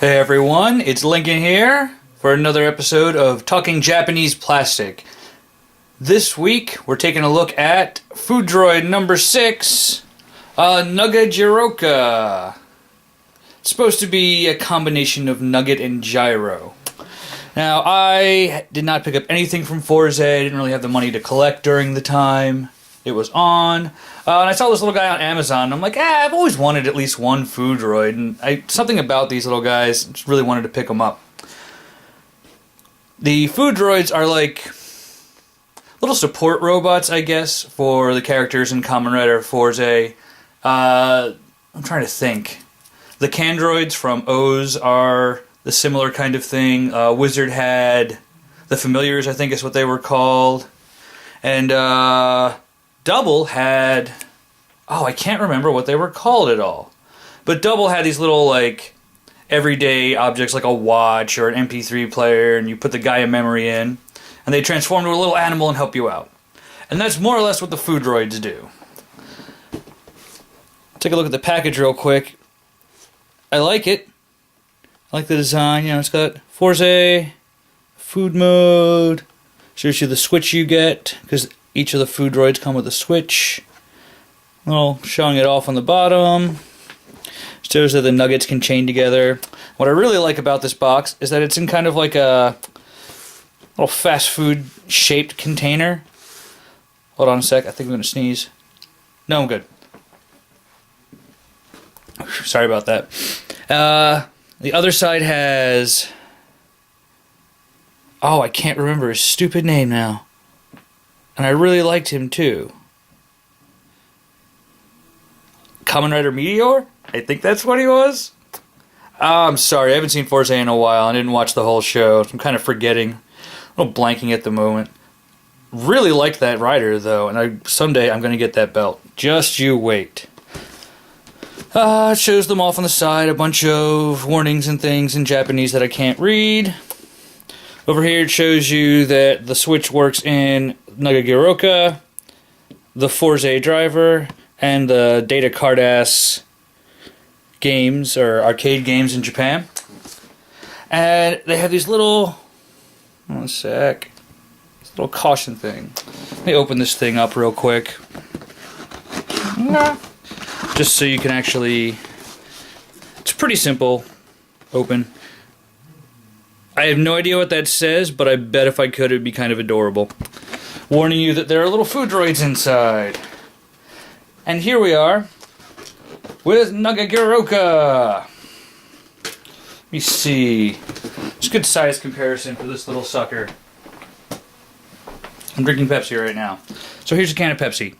Hey everyone, it's Lincoln here for another episode of Talking Japanese Plastic. This week we're taking a look at Foodroid No.6, Nuggegyroika. It's supposed to be a combination of nugget and gyro. Now, I did not pick up anything from Fourze. I didn't really have the money to collect during the time it was on. And I saw this little guy on Amazon, and I'm like, I've always wanted at least one Foodroid, and something about these little guys, just really wanted to pick them up. The Foodroids are like little support robots, I guess, for the characters in Kamen Rider Fourze. I'm trying to think. The Candroids from O's are the similar kind of thing. Wizard had the Familiars, I think is what they were called. And Double had... oh, I can't remember what they were called at all. But Double had these little, like, everyday objects like a watch or an MP3 player, and you put the Gaia memory in, and they transform to a little animal and help you out. And that's more or less what the Foodroids do. Take a look at the package real quick. I like it. I like the design. You know, it's got Fourze, food mode, shows you the switch you get, because each of the Foodroids come with a switch. Well, showing it off on the bottom. Shows that the nuggets can chain together. What I really like about this box is that it's in kind of like a little fast food shaped container. Hold on a sec, I think I'm going to sneeze. No, I'm good. Sorry about that. The other side has... oh, I can't remember his stupid name now. And I really liked him too. Kamen Rider Meteor? I think that's what he was. I'm sorry, I haven't seen Fourze in a while. I didn't watch the whole show. I'm kind of forgetting. A little blanking at the moment. Really liked that rider though, and someday I'm going to get that belt. Just you wait. It shows them off on the side, a bunch of warnings and things in Japanese that I can't read. Over here it shows you that the switch works in Nuggegyroika, the Fourze driver, and the data card-ass games, or arcade games in Japan. And they have these little... one sec. This little caution thing. Let me open this thing up real quick. Just so you can actually... it's pretty simple. Open. I have no idea what that says, but I bet if I could, it would be kind of adorable. Warning you that there are little Foodroids inside. And here we are with Nuggegyroika. Let me see. It's a good size comparison for this little sucker. I'm drinking Pepsi right now. So here's a can of Pepsi.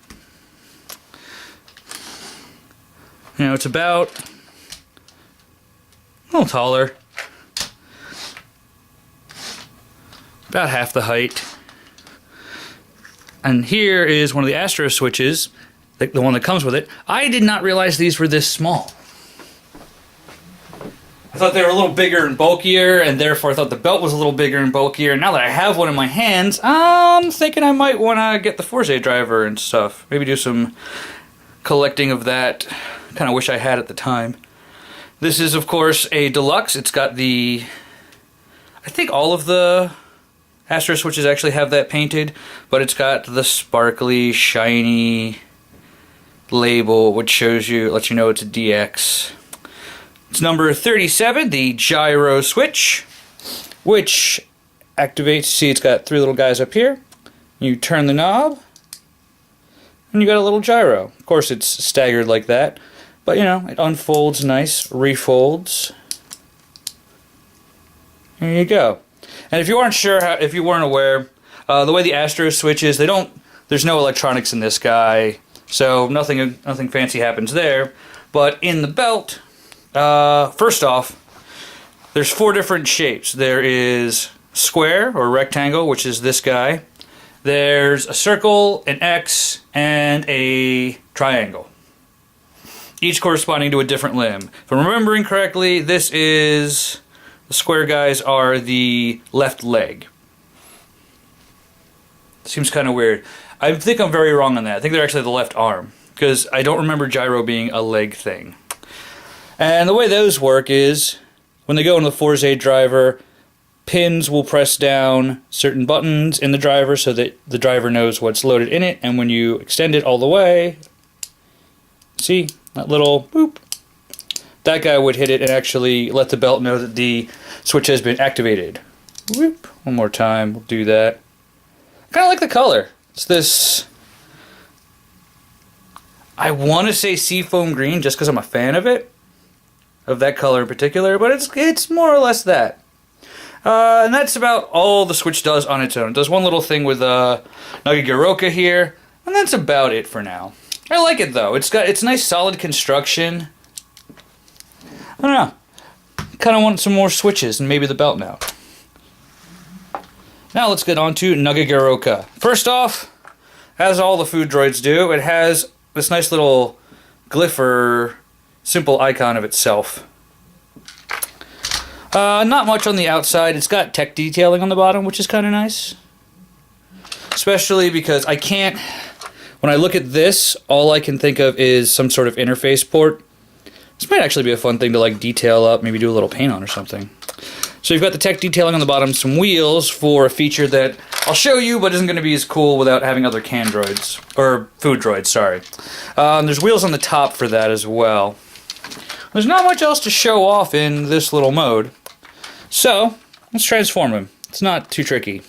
You know, it's about a little taller. About half the height. And here is one of the Astro switches, the one that comes with it. I did not realize these were this small. I thought they were a little bigger and bulkier, and therefore I thought the belt was a little bigger and bulkier. Now that I have one in my hands, I'm thinking I might want to get the Fourze driver and stuff. Maybe do some collecting of that. Kind of wish I had at the time. This is, of course, a deluxe. It's got the... I think all of the Astro switches actually have that painted, but it's got the sparkly, shiny label, which shows you, lets you know it's a DX. It's number 37, the gyro switch, which activates. See, it's got three little guys up here. You turn the knob, and you got a little gyro. Of course, it's staggered like that, but you know, it unfolds nice, refolds. There you go. And if you weren't sure, if you weren't aware, the way the Astro switch is, there's no electronics in this guy, so nothing fancy happens there. But in the belt, first off, there's 4 different shapes. There is square or rectangle, which is this guy. There's a circle, an X, and a triangle. Each corresponding to a different limb. If I'm remembering correctly, this is... the square guys are the left leg. Seems kind of weird. I think I'm very wrong on that. I think they're actually the left arm, because I don't remember gyro being a leg thing. And the way those work is when they go into the Fourze driver, pins will press down certain buttons in the driver so that the driver knows what's loaded in it, and when you extend it all the way, see, that little boop, that guy would hit it and actually let the belt know that the switch has been activated. Whoop. One more time, we'll do that. I kind of like the color. It's this, I want to say seafoam green just because I'm a fan of it, of that color in particular, but it's more or less that. And that's about all the Switch does on its own. It does one little thing with Nuggegyroika here, and that's about it for now. I like it though. It's nice solid construction. I don't know. Kind of want some more switches and maybe the belt now. Now let's get on to Nuggegyroika. First off, as all the Foodroids do, it has this nice little glyph or simple icon of itself. Not much on the outside. It's got tech detailing on the bottom, which is kind of nice. Especially because I can't... When I look at this, all I can think of is some sort of interface port. This might actually be a fun thing to like detail up, maybe do a little paint on or something. So you've got the tech detailing on the bottom, some wheels for a feature that I'll show you, but isn't going to be as cool without having other Candroids, or Foodroids, sorry. There's wheels on the top for that as well. There's not much else to show off in this little mode. So, let's transform him. It's not too tricky.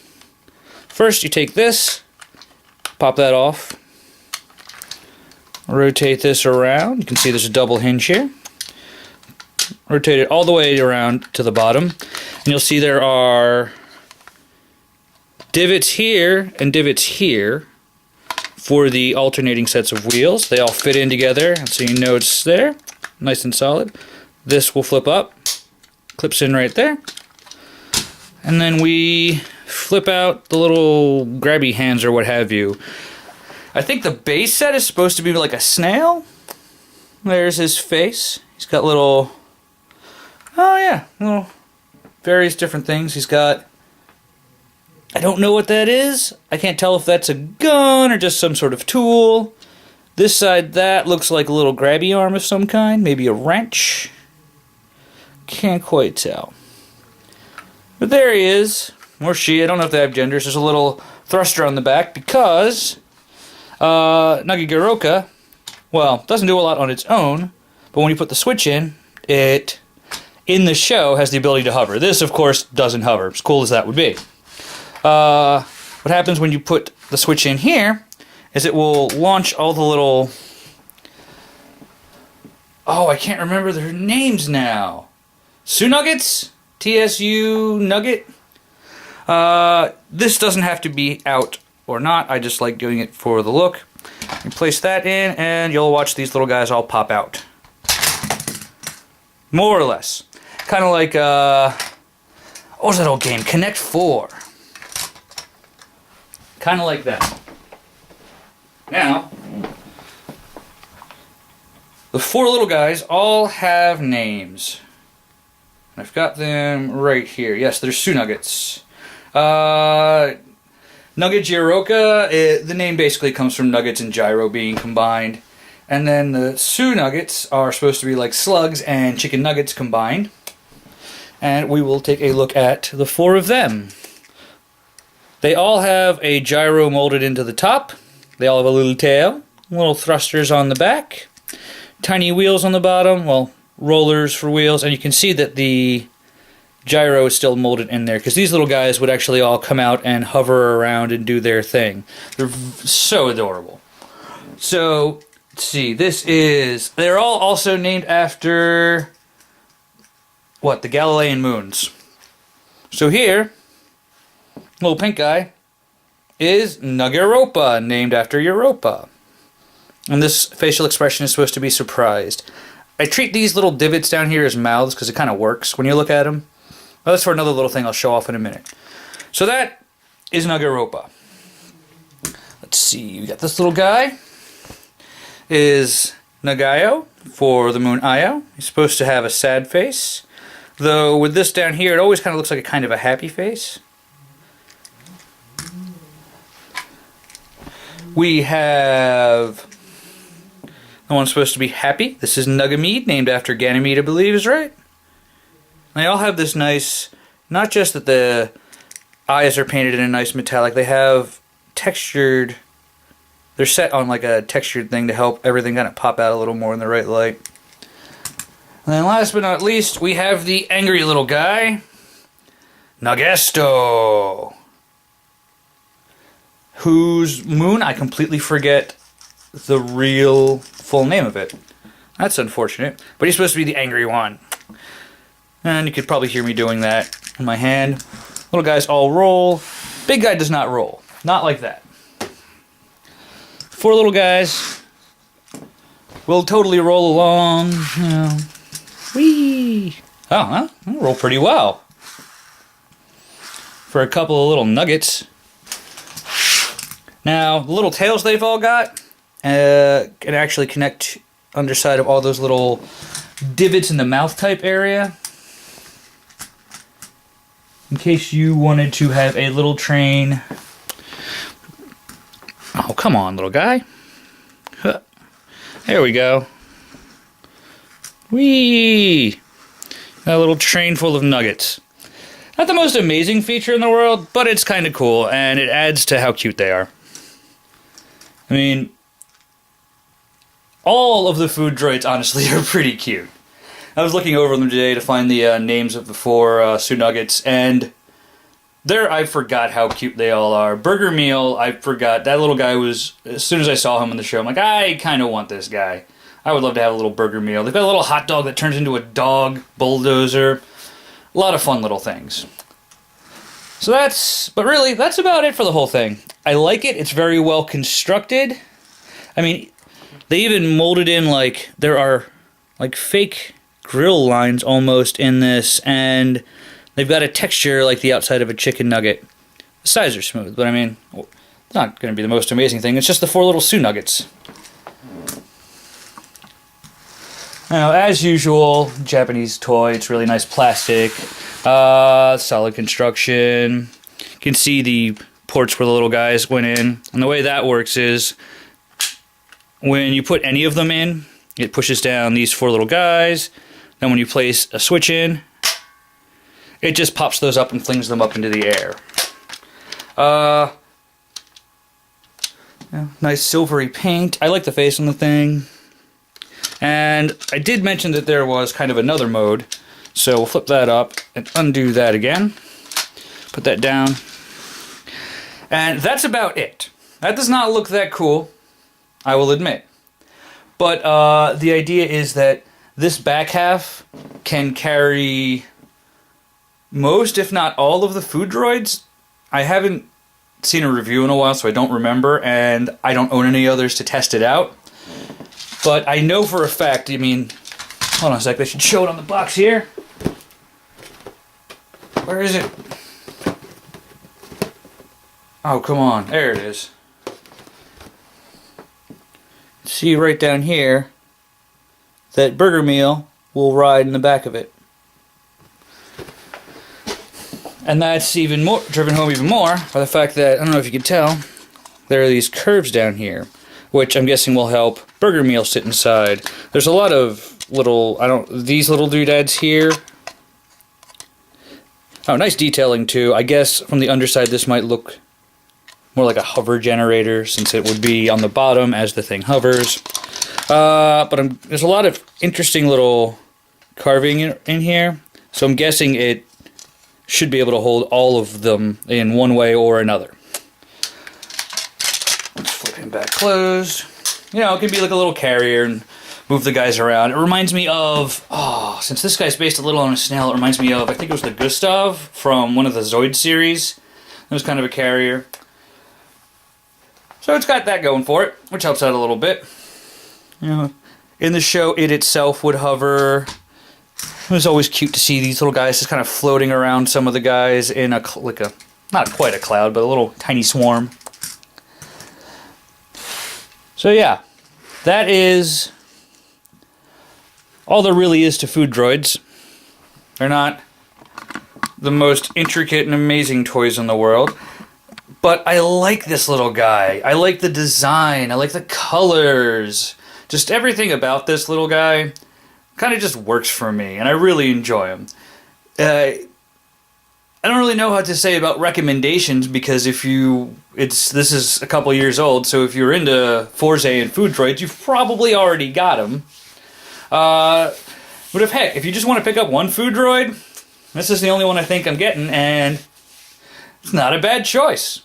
First, you take this, pop that off, rotate this around. You can see there's a double hinge here. Rotate it all the way around to the bottom, and you'll see there are divots here and divots here for the alternating sets of wheels. They all fit in together, so you know it's there, nice and solid. This will flip up, clips in right there, and then we flip out the little grabby hands or what have you. I think the base set is supposed to be like a snail. There's his face. He's got little, oh yeah, little various different things. He's got, I don't know what that is. I can't tell if that's a gun or just some sort of tool. This side, that looks like a little grabby arm of some kind, maybe a wrench. Can't quite tell. But there he is, or she, I don't know if they have genders. There's a little thruster on the back because Nuggegyroika, well, doesn't do a lot on its own, but when you put the switch in, it, in the show, has the ability to hover. This, of course, doesn't hover, as cool as that would be. What happens when you put the switch in here is it will launch all the little... Oh, I can't remember their names now. Nuggets? TSU Nugget? This doesn't have to be out or not. I just like doing it for the look. You place that in, and you'll watch these little guys all pop out. More or less. Kind of like, what was that old game? Connect 4. Kind of like that. Now, the 4 little guys all have names. I've got them right here. Yes, they're Nuggets. Nuggegyroika, the name basically comes from nuggets and gyro being combined. And then the Nuggets are supposed to be like slugs and chicken nuggets combined. And we will take a look at the 4 of them. They all have a gyro molded into the top. They all have a little tail, little thrusters on the back, tiny wheels on the bottom, well, rollers for wheels, and you can see that the gyro is still molded in there, because these little guys would actually all come out and hover around and do their thing. They're so adorable. So, let's see, they're all also named after, what, the Galilean moons. So here, little pink guy is Nuggegyroika, named after Europa. And this facial expression is supposed to be surprised. I treat these little divots down here as mouths because it kind of works when you look at them. Well, that's for another little thing I'll show off in a minute. So that is Nuggegyroika. Let's see, we got this little guy. Is Nagayo for the moon Io. He's supposed to have a sad face. Though with this down here, it always kind of looks like a kind of a happy face. We have the one supposed to be happy. This is Nugamede, named after Ganymede, I believe is right. they all have this nice, not just that the eyes are painted in a nice metallic, they have textured, they're set on like a textured thing to help everything kind of pop out a little more in the right light. And then last but not least, we have the angry little guy, Nugesto, whose moon, I completely forget the real full name of it. That's unfortunate, but he's supposed to be the angry one. And you could probably hear me doing that in my hand. Little guys all roll. Big guy does not roll. Not like that. 4 little guys will totally roll along. You know. Whee! Oh, well, they roll pretty well. For a couple of little nuggets. Now, the little tails they've all got can actually connect underside of all those little divots in the mouth type area. In case you wanted to have a little train. Oh, come on, little guy. Huh. There we go. Whee! A little train full of nuggets. Not the most amazing feature in the world, but it's kind of cool, and it adds to how cute they are. I mean, all of the Foodroids, honestly, are pretty cute. I was looking over them today to find the names of the 4 Sue Nuggets, and there I forgot how cute they all are. Burger Meal, I forgot. That little guy was, as soon as I saw him on the show, I'm like, I kind of want this guy. I would love to have a little Burger Meal. They've got a little hot dog that turns into a dog bulldozer. A lot of fun little things. So but really, that's about it for the whole thing. I like it. It's very well constructed. I mean, they even molded in, like, there are, like, fake grill lines almost in this, and they've got a texture like the outside of a chicken nugget. The sides are smooth, but I mean, it's not going to be the most amazing thing. It's just the 4 little Sue Nuggets. Now, as usual, Japanese toy. It's really nice plastic, solid construction. You can see the ports where the little guys went in. And the way that works is, when you put any of them in, it pushes down these 4 little guys. Then when you place a switch in, it just pops those up and flings them up into the air. Nice silvery paint. I like the face on the thing. And I did mention that there was kind of another mode. So we'll flip that up and undo that again. Put that down. And that's about it. That does not look that cool, I will admit. But the idea is that this back half can carry most, if not all, of the Foodroids. I haven't seen a review in a while, so I don't remember, and I don't own any others to test it out. But I know for a fact, I mean, hold on a sec, I should show it on the box here. Where is it? Oh, come on, there it is. See right down here, that Burger Meal will ride in the back of it. And that's even more driven home even more by the fact that, I don't know if you can tell, there are these curves down here, which I'm guessing will help Burger Meal sit inside. There's a lot of little, these little doodads here. Oh, nice detailing too. I guess from the underside this might look more like a hover generator, since it would be on the bottom as the thing hovers. But there's a lot of interesting little carving in here, so I'm guessing it should be able to hold all of them in one way or another. Let's flip him back closed. You know, it can be like a little carrier and move the guys around. It reminds me of, since this guy's based a little on a snail, it reminds me of, I think it was the Gustav from one of the Zoid series. It was kind of a carrier. So it's got that going for it, which helps out a little bit. You know, in the show, it itself would hover. It was always cute to see these little guys just kind of floating around some of the guys in not quite a cloud, but a little tiny swarm. So yeah, that is all there really is to Foodroids. They're not the most intricate and amazing toys in the world, but I like this little guy. I like the design. I like the colors. Just everything about this little guy kind of just works for me, and I really enjoy him. I don't really know how to say about recommendations, because this is a couple years old, so if you're into Fourze and Foodroids, you've probably already got them. But if you just want to pick up one Foodroid, this is the only one I think I'm getting, and it's not a bad choice.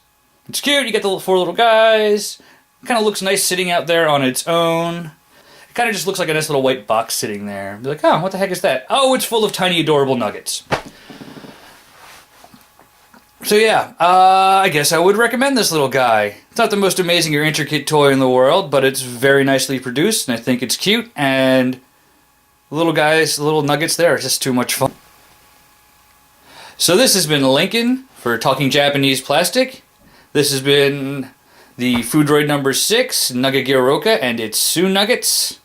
It's cute, you get the 4 little guys, it kind of looks nice sitting out there on its own. It kind of just looks like a nice little white box sitting there. Be like, oh, what the heck is that? Oh, it's full of tiny adorable nuggets. So yeah, I guess I would recommend this little guy. It's not the most amazing or intricate toy in the world, but it's very nicely produced, and I think it's cute, and the little guys, the little nuggets there are just too much fun. So this has been Lincoln for Talking Japanese Plastic. This has been the Foodroid number 6, Nuggegyroika, and its Soon Nuggets.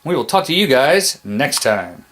We will talk to you guys next time.